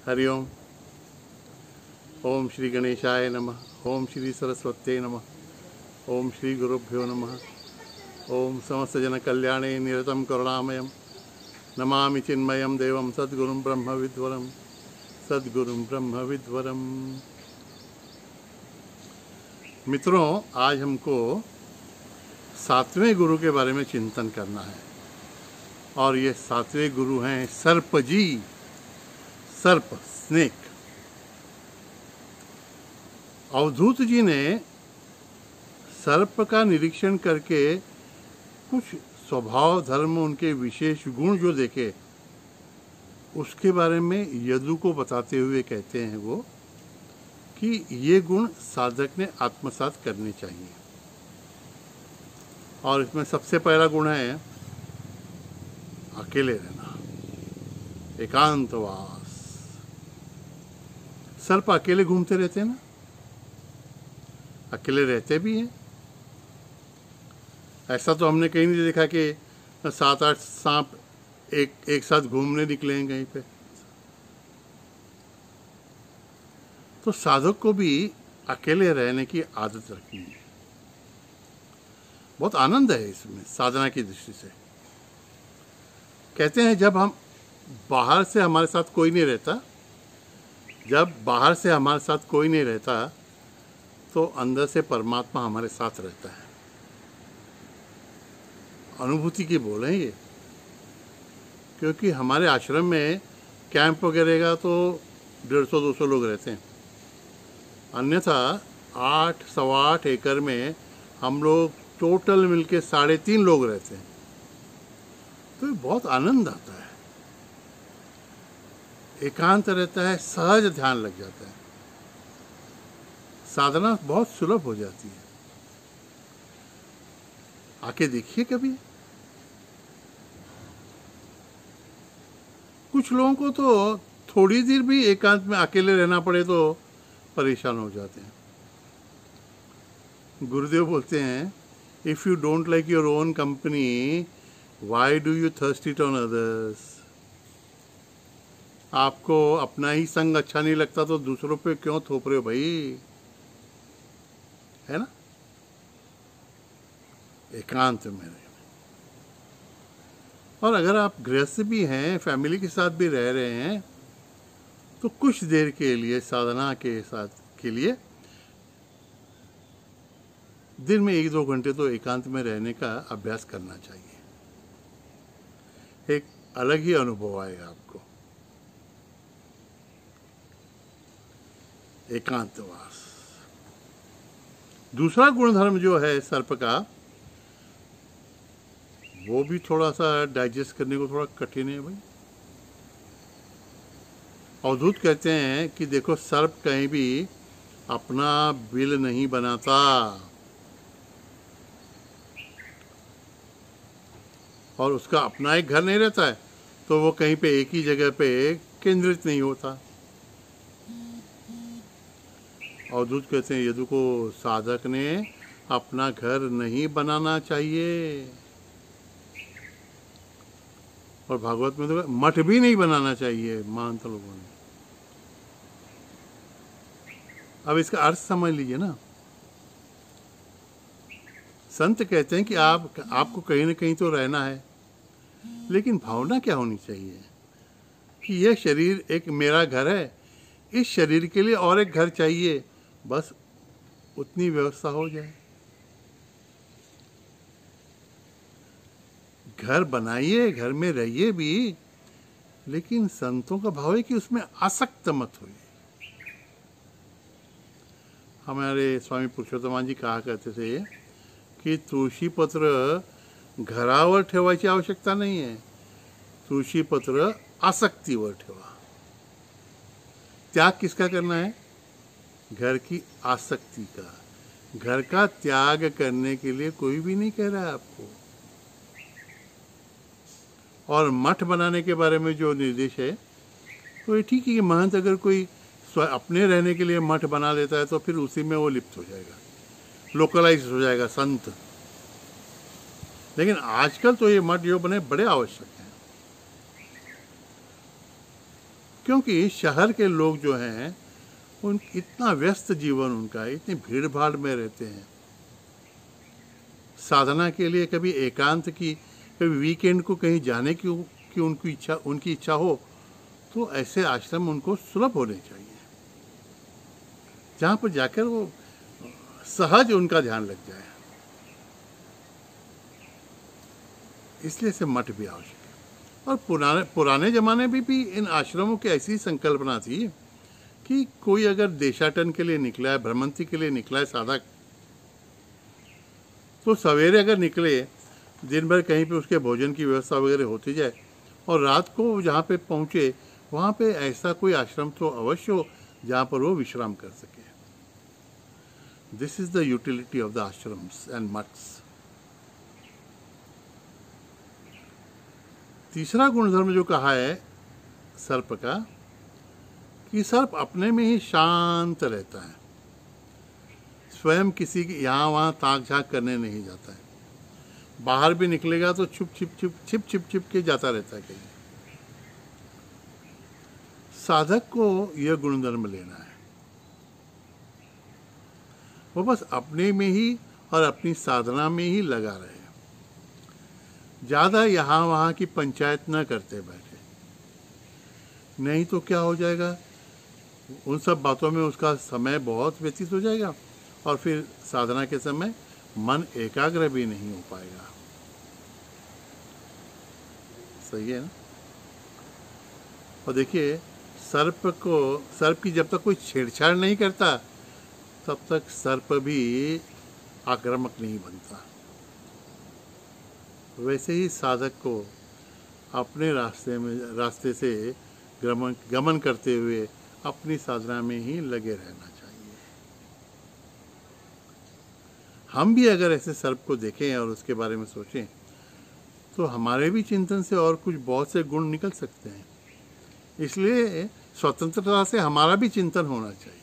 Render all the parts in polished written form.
हरि ओम। ओम श्री गणेशाय नमः। ओम श्री सरस्वत्यै नमः। ओम श्री गुरुभ्यो नमः। ओम समस्त जन कल्याणे निरतं करुणामयं नमामि चिन्मयं देवं सद्गुरुं ब्रह्मविद्वरं मित्रों, आज हमको 7वें गुरु के बारे में चिंतन करना है। और ये 7वें गुरु हैं सर्प जी। सर्प, स्नेक। अवधूत जी ने सर्प का निरीक्षण करके कुछ स्वभाव धर्म, उनके विशेष गुण जो देखे, उसके बारे में यदु को बताते हुए कहते हैं वो कि ये गुण साधक ने आत्मसात करने चाहिए। और इसमें सबसे पहला गुण है अकेले रहना, एकांतवास। सर्प अकेले घूमते रहते हैं ना, अकेले रहते भी हैं। ऐसा तो हमने कहीं नहीं देखा कि 7-8 सांप एक साथ घूमने निकले हैं कहीं पे। तो साधक को भी अकेले रहने की आदत रखनी है। बहुत आनंद है इसमें साधना की दृष्टि से। कहते हैं जब हम बाहर से हमारे साथ कोई नहीं रहता, तो अंदर से परमात्मा हमारे साथ रहता है। अनुभूति की बोल है ये। क्योंकि हमारे आश्रम में कैंप वगैरह का तो 150-200 लोग रहते हैं। अन्यथा 8-8.25 एकड़ में हम लोग टोटल मिलके 3.5 लोग रहते हैं। तो बहुत आनंद आता है, एकांत रहता है, सहज ध्यान लग जाता है, साधना बहुत सुलभ हो जाती है। आके देखिए कभी। कुछ लोगों को तो थोड़ी देर भी एकांत में अकेले रहना पड़े तो परेशान हो जाते हैं। गुरुदेव बोलते हैं, if you don't like your own company, why do you thrust it on others. आपको अपना ही संग अच्छा नहीं लगता तो दूसरों पे क्यों थोप रहे हो भाई, है ना। एकांत में रहना। और अगर आप गृहस्थ भी हैं, फैमिली के साथ भी रह रहे हैं, तो कुछ देर के लिए साधना के लिए दिन में 1-2 घंटे तो एकांत में रहने का अभ्यास करना चाहिए। एक अलग ही अनुभव आएगा आपको। एकांतवास। दूसरा गुणधर्म जो है सर्प का, वो भी थोड़ा सा डाइजेस्ट करने को थोड़ा कठिन है भाई। अवधूत कहते हैं कि देखो, सर्प कहीं भी अपना बिल नहीं बनाता और उसका अपना एक घर नहीं रहता है, तो वो कहीं पे एक ही जगह पे केंद्रित नहीं होता। अवधूत कहते हैं यदु को साधक ने अपना घर नहीं बनाना चाहिए। और भागवत में तो मठ भी नहीं बनाना चाहिए महंत लोगों ने। अब इसका अर्थ समझ लीजिए ना। संत कहते हैं कि आपको कहीं ना कहीं तो रहना है, लेकिन भावना क्या होनी चाहिए कि यह शरीर एक मेरा घर है, इस शरीर के लिए और एक घर चाहिए, बस उतनी व्यवस्था हो जाए। घर बनाइए, घर में रहिए भी, लेकिन संतों का भाव है कि उसमें आसक्त मत होइए। हमारे स्वामी पुरुषोत्तम जी कहा करते थे कि तुळशी पत्र घरावर ठेवायची आवश्यकता नहीं है, तुळशी पत्र आसक्तीवर ठेवा। त्याग किसका करना है? घर की आसक्ति का। घर का त्याग करने के लिए कोई भी नहीं कह रहा है आपको। और मठ बनाने के बारे में जो निर्देश है, तो ये ठीक है कि महंत अगर कोई अपने रहने के लिए मठ बना लेता है तो फिर उसी में वो लिप्त हो जाएगा, लोकलाइज हो जाएगा संत। लेकिन आजकल तो ये मठ जो बने बड़े आवश्यक हैं। क्योंकि शहर के लोग जो हैं उन इतना व्यस्त जीवन उनका है, इतनी भीड़ भाड़ में रहते हैं। साधना के लिए कभी एकांत की, कभी वीकेंड को कहीं जाने की उनकी इच्छा हो तो ऐसे आश्रम उनको सुलभ होने चाहिए, जहाँ पर जाकर वो सहज उनका ध्यान लग जाए। इसलिए से मठ भी आवश्यक है। और पुराने जमाने में भी इन आश्रमों की ऐसी संकल्पना थी कि कोई अगर देशाटन के लिए निकला है, भ्रमंती के लिए निकला है साधक, तो सवेरे अगर निकले, दिन भर कहीं पे उसके भोजन की व्यवस्था वगैरह होती जाए, और रात को जहाँ पे पहुँचे वहाँ पे ऐसा कोई आश्रम तो अवश्य हो जहाँ पर वो विश्राम कर सके। This is the utility of the ashrams and maths. तीसरा गुणधर्म जो कहा है सर्प का, कि सर्प अपने में ही शांत रहता है, स्वयं किसी की यहाँ वहाँ ताक झाँक करने नहीं जाता है। बाहर भी निकलेगा तो छिप के जाता रहता है कहीं। साधक को यह गुणधर्म लेना है, वो बस अपने में ही और अपनी साधना में ही लगा रहे, ज़्यादा यहाँ वहाँ की पंचायत न करते बैठे। नहीं तो क्या हो जाएगा, उन सब बातों में उसका समय बहुत व्यतीत हो जाएगा और फिर साधना के समय मन एकाग्र भी नहीं हो पाएगा। सही है ना? और देखिए, सर्प की जब तक कोई छेड़छाड़ नहीं करता तब तक सर्प भी आक्रामक नहीं बनता। वैसे ही साधक को अपने रास्ते से गमन करते हुए अपनी साधना में ही लगे रहना चाहिए। हम भी अगर ऐसे सर्प को देखें और उसके बारे में सोचें तो हमारे भी चिंतन से और कुछ बहुत से गुण निकल सकते हैं। इसलिए स्वतंत्रता से हमारा भी चिंतन होना चाहिए।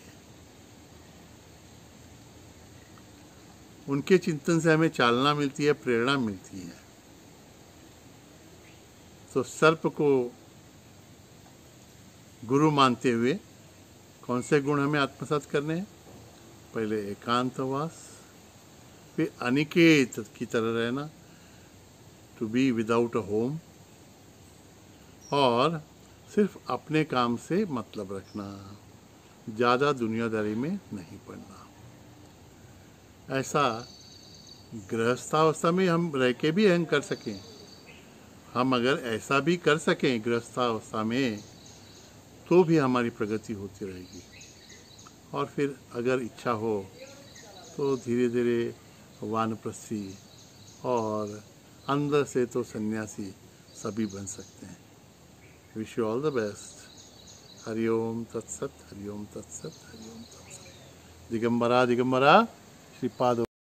उनके चिंतन से हमें चालना मिलती है, प्रेरणा मिलती है। तो सर्प को गुरु मानते हुए कौन से गुण हमें आत्मसात करने हैं? पहले एकांतवास, फिर अनिकेत की तरह रहना, to be without a home, और सिर्फ अपने काम से मतलब रखना, ज़्यादा दुनियादारी में नहीं पड़ना। ऐसा गृहस्थावस्था में हम रह के भी हम कर सकें। हम अगर ऐसा भी कर सकें गृहस्थावस्था में तो भी हमारी प्रगति होती रहेगी। और फिर अगर इच्छा हो तो धीरे धीरे वानप्रस्थी और अंदर से तो सन्यासी सभी बन सकते हैं। Wish you all the best. Hariom तत्सत, हरिओम तत्सत, हरिओम तत्सत। दिगंबरा दिगंबरा श्रीपाद।